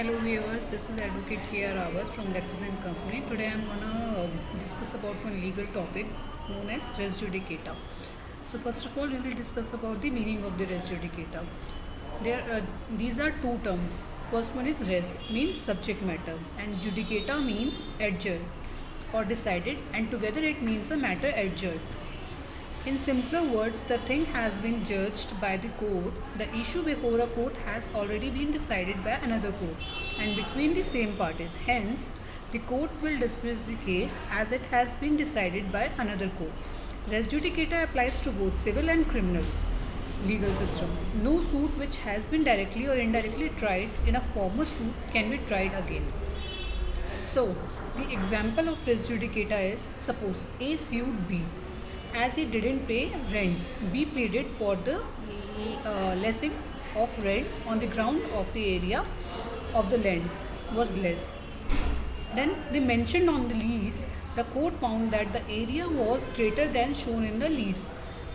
Hello viewers, this is Advocate K.R. Rawat from Lexis & Company. Today I am gonna discuss about one legal topic known as res judicata. So first of all, we will discuss about the meaning of the res judicata. These are two terms. First one is res means subject matter and judicata means adjured or decided, and together it means a matter adjured. In simpler words, the thing has been judged by the court. The issue before a court has already been decided by another court and between the same parties. Hence, the court will dismiss the case as it has been decided by another court. Res judicata applies to both civil and criminal legal system. No suit which has been directly or indirectly tried in a former suit can be tried again. So, the example of res judicata is, suppose A sued B. As he didn't pay rent, B pleaded for the lessing of rent on the ground of the area of the land was less. Then they mentioned on the lease, the court found that the area was greater than shown in the lease.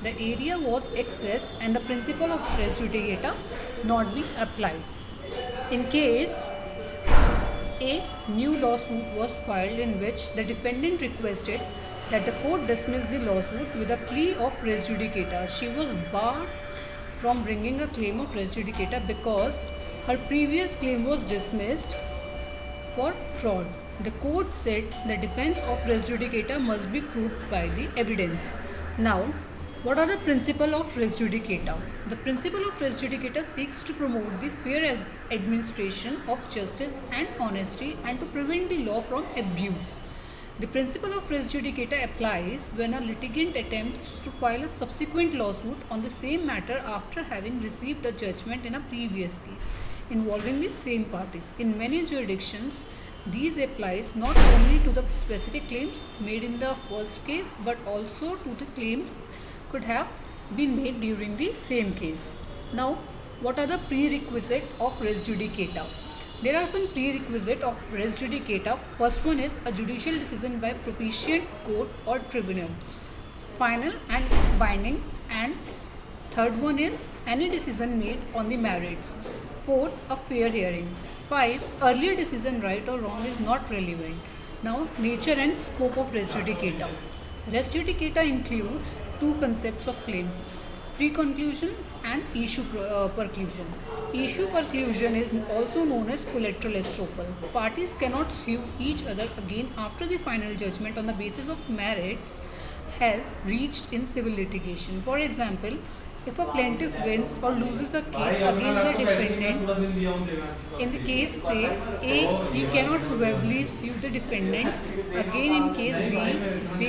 The area was excess and the principle of res judicata not be applied. In case a new lawsuit was filed in which the defendant requested that the court dismiss the lawsuit with a plea of res judicata. She was barred from bringing a claim of res judicata because her previous claim was dismissed for fraud. The court said the defense of res judicata must be proved by the evidence. Now, what are the principles of res judicata? The principle of res judicata seeks to promote the fair administration of justice and honesty and to prevent the law from abuse. The principle of res judicata applies when a litigant attempts to file a subsequent lawsuit on the same matter after having received a judgment in a previous case involving the same parties. In many jurisdictions, these applies not only to the specific claims made in the first case but also to the claims could have been made during the same case. Now, what are the prerequisites of res judicata? There are some prerequisites of res judicata. First one is a judicial decision by proficient court or tribunal, final and binding, and third one is any decision made on the merits. Fourth, a fair hearing. 5. Earlier decision right or wrong is not relevant. Now, nature and scope of res judicata. Res judicata includes two concepts of claim: pre-conclusion and issue preclusion. Issue preclusion is also known as collateral estoppel. Parties cannot sue each other again after the final judgment on the basis of merits has reached in civil litigation. For example, if a plaintiff wins or loses a case against the defendant, in the case say A, he cannot probably sue the defendant again in case B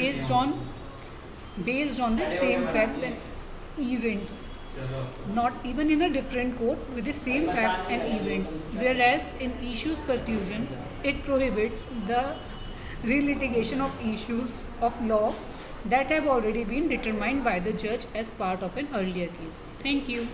based on the same facts and events, not even in a different court with the same facts and events, whereas in issues preclusion it prohibits the relitigation of issues of law that have already been determined by the judge as part of an earlier case. Thank you.